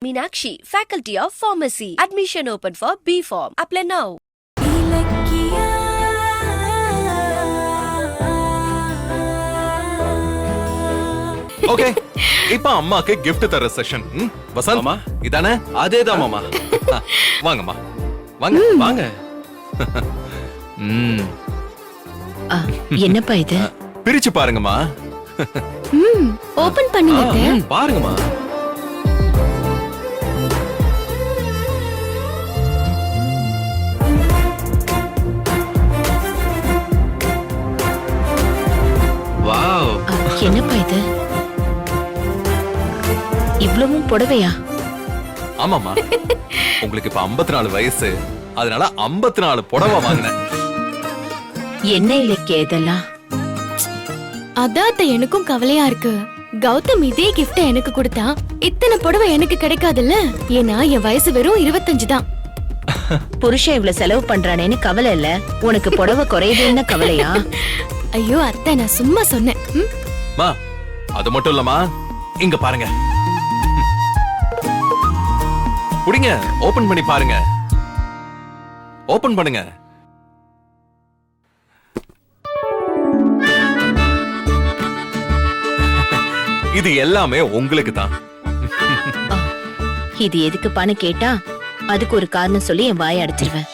Meenakshi, Faculty of Pharmacy. Admission open for B.Pharm. Apply now. Okay, இப்போ அம்மாக்கு gift தர session. Vasanth மாமா இதானே? அதேதான் மாமா. வாங்கம்மா, வாங்க வாங்க. என்னப்பா இது? பிரிச்சு பாருங்கம்மா. ஓபன் பண்ணுங்க. பாருங்கம்மா. வாவ், என்னப்பா இது? இவ்வளவும் புடவையா? ஆமாம்மா, உங்களுக்கு இப்ப 54 வயசு, அதனால 54 புடவை வாங்கினேன். என்ன இலக்கிய இதெல்லாம்? அதான் எனக்கும் கவலையா இருக்கு. கௌதம் இதே கிஃப்ட் எனக்கு கொடுத்தா இத்தனை புடவை எனக்கு கிடைக்காதுல்ல. ஏன்னா என் வயசு வெறும் 25 தான். புருஷன் இவ்வளவு செலவு பண்றானேன்னு கவலை இல்ல, உனக்கு புடவை குறையுதுன்னு கவலையா? ஐயோ அத்தை, நான் சும்மா சொன்னேன். மா, அது மட்டும் இல்லம்மா, இங்க பாருங்க. புடிங்க, ஓபன் பண்ணி பாருங்க. ஓபன் பண்ணுங்க. இது எல்லாமே உங்களுக்கு தான். இது எதுக்குப்பான்னு கேட்டா அதுக்கு ஒரு காரணம் சொல்லி என் வாயை அடைச்சிருவேன்.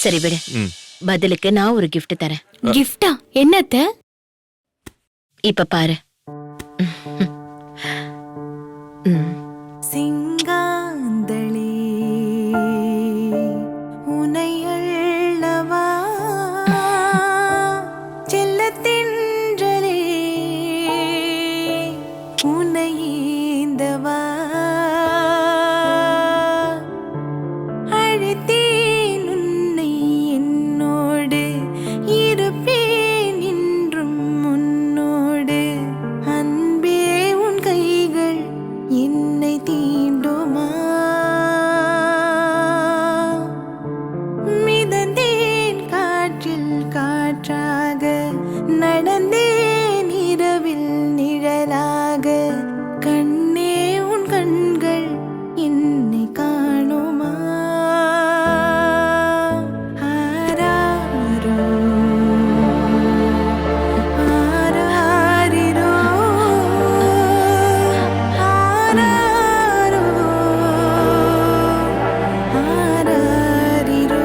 சரி விடு, பதிலுக்கு நான் ஒரு gift தரேன். கிஃப்டா? என்னத்த? இப்ப பாரு. சிங்காந்தளி உனையள்ளவா செல்லத்தின்றலே உனையேந்தவா அழைத்தேன் உன்னை என்னோடு இருப்பேன் என்றும் உன்னோடு அன்பே உன் கைகள் என்னை தீண்டுமா மிதந்தேன் காற்றில் காற்றாக நடந்தேன் இரவில் நிழலாக கண்ணே உன் கண்கள் என்னை காணுமா ஆராரோ ஆராரிரோ ஆராரோ ஆராரிரோ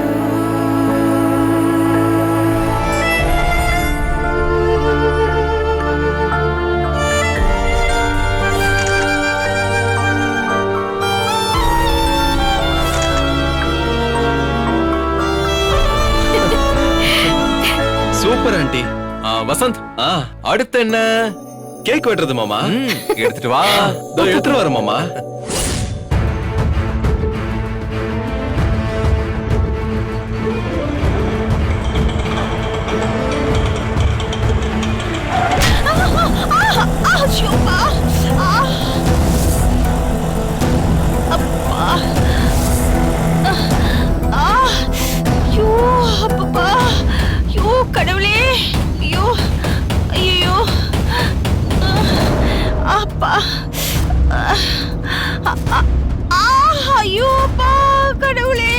சூப்பர் ஆண்டி. வசந்த், அடுத்து என்ன? கேக் வெட்டுறது மாமா. எடுத்துட்டு வா. இதோ எடுத்துட்டு வரேன் மாமா. கடவுளே, ஐயோ ஐயோ அப்பா, ஐயோ அப்பா, கடவுளே,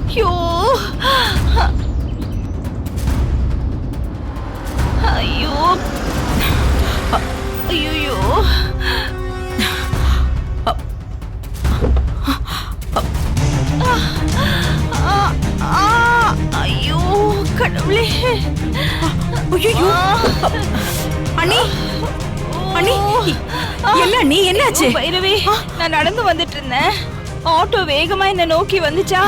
ஐயோ ஐயோ ஐயோ ஐயோ கடவுளே, ஐயோ அண்ணி, அண்ணி, என்ன நீ என்னாச்சு? பைரவி, நான் நடந்து வந்துட்டு இருந்தேன். ஆட்டோ வேகமா என்ன நோக்கி வந்துச்சா,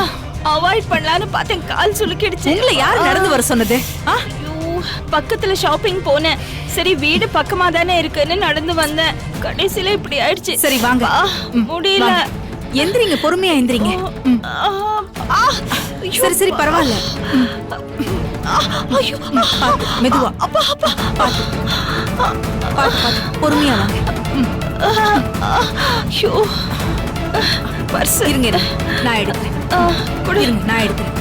அவாய்ட் பண்ணலான்னு பார்த்தேன், கால் சுளுக்கிடுச்சு. உங்களை யார் நடந்து வர சொன்னது? ஐயோ, பக்கத்துல ஷாப்பிங் போனேன். சரி வீடு பக்கமா தானே இருக்குன்னு நடந்து வந்தேன். கடைசியில இப்படி ஆயிடுச்சு. சரி வாங்க. முடியல. எந்திரிங்க, பொறுமையா எந்திரிங்க. சரி சரி பரவாயில்ல. மெதுவா, பொறுமையா வாங்க. பர்ஸ் இருங்க, நான் எடுக்கிறேன். இருங்க, நான் எடுக்கிறேன்.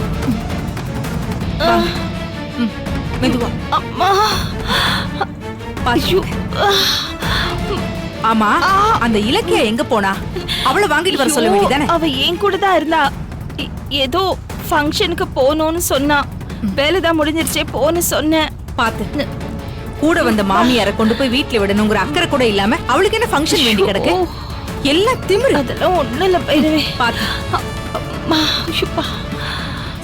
மெதுவா. அம்மா, பாத்து. ஆமா அந்த இலக்கியா எங்க போனா? அவளை வாங்கிட்டு வர சொல்ல வேண்டியதானே? அவ என் கூட தான் இருந்தா. ஏதோ ஃபங்க்ஷனுக்கு போகணும்னு சொன்னா. வேலை தான் முடிஞ்சிருச்சே போன்னு சொன்னேன். பாத்து கூட வந்த மாமியாரை கொண்டு போய் வீட்டுல விடணுங்கிற அக்கறை கூட இல்லாம அவளுக்கு என்ன ஃபங்க்ஷன் வேண்டி கிடக்கு? எல்லாம் திமிரு. அதெல்லாம் ஒண்ணும் இல்ல பைரவி. பாத்து அம்மா, ஐயோப்பா.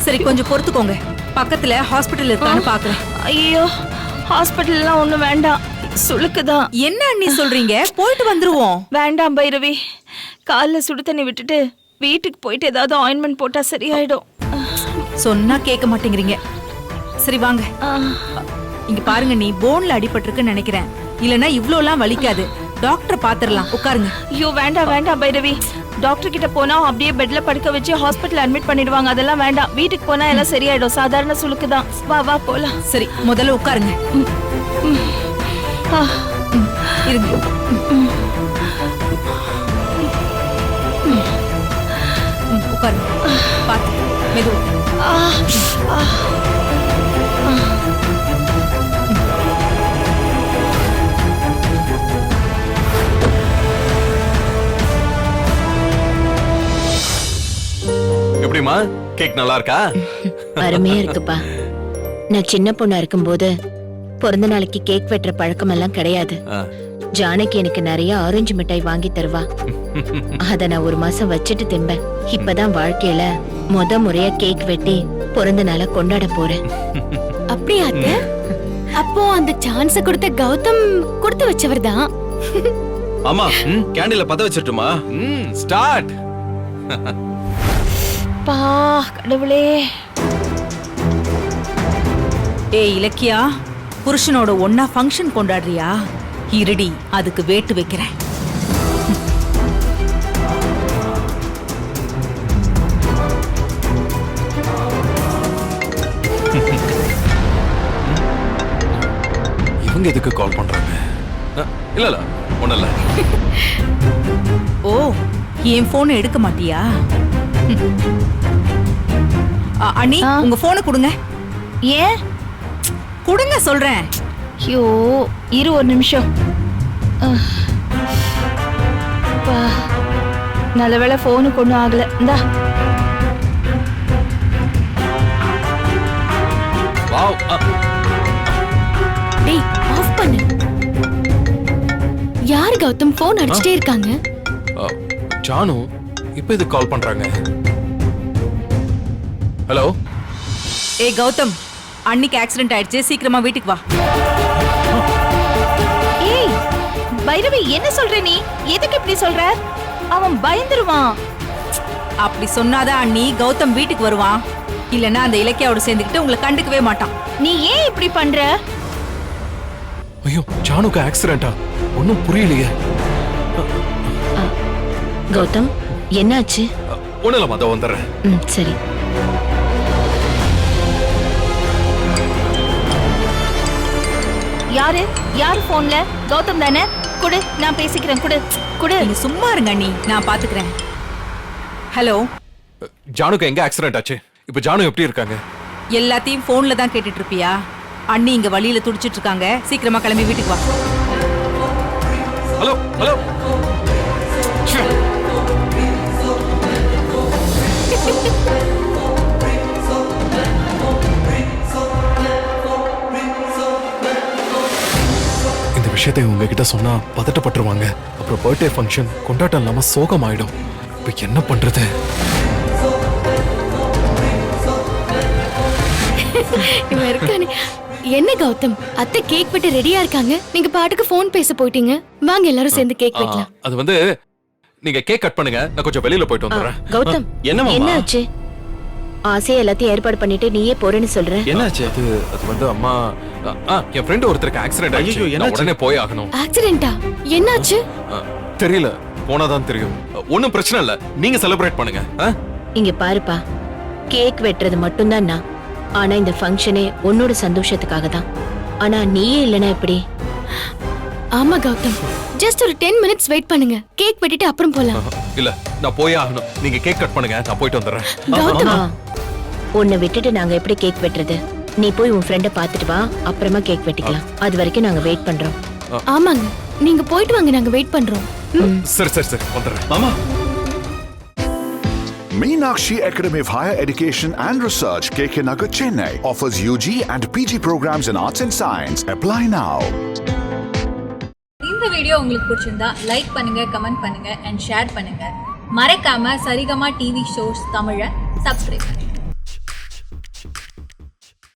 சரி கொஞ்சம் பொறுத்துக்கோங்க. பக்கத்துல ஹாஸ்பிடல் இருக்கான்னு பாக்குறேன். ஐயோ, ஹாஸ்பிட்டல்லாம் ஒண்ணும் வேண்டாம். சுளுக்குதான். என்ன அண்ணி சொல்றீங்க? போயிட்டு வந்துருவோம். வேண்டாம் பைரவி. கால்ல சுடு தண்ணி விட்டுட்டு வீட்டுக்கு போயிட்டு ஏதாவது ஆயின்மெண்ட் போட்டா சரியாயிடும். சொன்னா கேட்க மாட்டேங்கிறீங்க. சரி வாங்க. இங்க பாருங்க, நீ போன்ல அடிபட்டிருக்குன்னு நினைக்கிறேன். இல்லனா இவ்ளோ எல்லாம் வலிக்காது. டாக்டர் பாத்துறலாம். உட்காருங்க. ஐயோ வேண்டாம் வேண்டாம் பைரவி. டாக்டர் கிட்ட போனா அப்படியே பெட்ல படுக்க வச்சு ஹாஸ்பிட்டல் அட்மிட் பண்ணிடுவாங்க. அதெல்லாம் வேண்டாம். வீட்டுக்கு போனா எல்லாம் சரியாயிடும். சாதாரண சுளுக்குதான். வா வா போலாம். சரி முதல்ல உட்காருங்க. இருங்க. உட்காருங்க. பாத்து மெதுவா. எப்படிமா கேக் நல்லா இருக்கா? அருமையா இருக்குப்பா. நான் சின்ன பொண்ணா இருக்கும்போது பிறந்த நாளைக்கு கேக் வெட்டுற பழக்கம் எல்லாம் கிடையாது. ஜானகி எனக்கு நிறைய ஆரஞ்சு மிட்டாய் வாங்கி தருவா. அத நான் ஒரு மாசம் வச்சுட்டு திம்பேன். இப்பதான் வாழ்க்கையில முறையா கேக் வெட்டி பிறந்த நாளை கொண்டாட போறேன். அப்படியா அத்தை? அப்போ அந்த சான்ஸ கொடுத்த கௌதம் கொடுத்து வச்சவர் தான். ஆமா கேண்டில பத்த வச்சிட்டுமா? ஸ்டார்ட். பா கடவுளே. ஏய் இலக்கியா, புருஷனோட ஒன்னா ஃபங்க்ஷன் கொண்டாடுறியா? இருடி, அதுக்கு வேட்டு வைக்கிறேன். இவங்க எதுக்கு கால் பண்றாங்க? இல்ல இல்ல ஒண்ணு இல்ல. ஓ, என் போன் எடுக்க மாட்டியா? அண்ணி உங்க போனை கொடுங்க. ஏன் கொடுங்க சொல்றேன். ஐயோ இரு ஒரு நிமிஷம். நல்ல வேளை போனுக்கு ஒன்றும் ஆகல. இந்தா. வாவ். டேய் ஆஃப் பண்ணு. யார் கௌதம் போன் அடிச்சிட்டே இருக்காங்க? ஜானு இப்ப இது கால் பண்றாங்க. ஹலோ. ஏய் கௌதம், அன்னிக்கு ஆக்சிடென்ட் ஆயிடுச்சு. சீக்கிரமா வீட்டுக்கு வா. ஏய் பைரவி, என்ன சொல்ற நீ? எதுக்கு இப்படி சொல்ற? அவன் பயந்துருவான். அப்படி சொன்னாதான் அண்ணி கௌதம் வீட்டுக்கு வருவான். இல்லன்னா அந்த இலக்கியாவோட சேர்ந்துக்கிட்டு உங்களை கண்டுக்கவே மாட்டான். நீ ஏன் இப்படி பண்ற? ஐயோ, ஜானுக்கு ஆக்சிடென்ட்டா? ஒன்னும் புரியலையே. கௌதம் என்னாச்சு? ஒண்ணு இல்ல, மத வந்துடுறேன். சரி. யாரு யாரு போன்ல? கௌதம் தானே? குடு, நான் பேசிக்கிறேன். குடு குடு. நீங்க சும்மா இருங்க அண்ணி, நான் பாத்துக்கிறேன். ஹலோ. ஜானுக்கு எங்க ஆக்சிடென்ட் ஆச்சு? இப்ப ஜானு எப்படி இருக்காங்க? எல்லாத்தையும் போன்ல தான் கேட்டுட்டு இருப்பியா? அண்ணி இங்க வழியில துடிச்சிட்டு இருக்காங்க. சீக்கிரமா கிளம்பி வீட்டுக்கு வா. Hello hello. இந்த விஷயத்தை உங்ககிட்ட சொன்னா பதட்டப்பட்டுருவாங்க. அப்புறம் பர்த்டே ஃபங்க்ஷன் கொண்டாட்டம் இல்லாம சோகம் ஆயிடும். இப்ப என்ன பண்றது? இவன் இருக்கானே. என்ன கௌதம், அத்தை கேக் வெட்ட ரெடியா இருக்காங்க. நீங்க பாட்டுக்கு போன் பேச போயிட்டீங்க. வாங்க எல்லாரும் சேர்ந்து கேக் வெட்டலாம். அது வந்து நீங்க கேக் கட் பண்ணுங்க, நான் கொஞ்சம் வெளியில போயிட்டு வந்துடுறேன். கௌதம் என்னாச்சு? ஆசையா எல்லாத்தையும் ஏற்பாடு பண்ணிட்டு நீயே போறேன்னு சொல்ற. என்னாச்சு? அது வந்து அம்மா, என் ஃப்ரெண்ட் ஒருத்தருக்கு ஆக்சிடென்ட் ஆயிடுச்சு. நான் உடனே போய் ஆகணும். ஆக்சிடென்ட்டா? என்னாச்சு? தெரியல, போனாதான் தெரியும். ஒண்ணும் பிரச்சனை இல்ல, நீங்க செலிப்ரேட் பண்ணுங்க. இங்க பாருப்பா, கேக் வெட்டுறது மட்டும்தான் நான். ஆனா இந்த ஃபங்க்ஷனே உன்னோட சந்தோஷத்துக்காக தான். ஆனா நீயே இல்லனா எப்படி? ஆமா கௌதம், ஜஸ்ட் ஒரு 10 minutes வெயிட் பண்ணுங்க. கேக் வெட்டிட்டு அப்புறம் போலாம். இல்ல, நான் போய் ஆகணும். நீங்க கேக் கட் பண்ணுங்க, நான் போயிட்டு வந்துடுறேன். கௌதம், உன்னை விட்டுட்டு நாங்க எப்படி கேக் வெட்டுறது? நீ போய் உன் ஃப்ரெண்ட பாத்துட்டு வா, அப்புறமா கேக் வெட்டிக்கலாம். அது வரைக்கும் நாங்க வெயிட் பண்றோம். ஆமாங்க, நீங்க போயிட்டு வாங்க, நாங்க வெயிட் பண்றோம். சரி சரி சரி வந்துடுறேன். மாமா Meenakshi Academy of Higher Education and Research, KK Nagar, Chennai, offers UG and PG programs in Arts and Science. Apply now. இந்த வீடியோ உங்களுக்கு பிடிச்சிருந்தா லைக் பண்ணுங்க, கமெண்ட் பண்ணுங்க அண்ட் ஷேர் பண்ணுங்க. மறக்காம சரிகமா டிவி ஷோஸ் தமிழை சப்ஸ்கிரைப் பண்ணுங்க.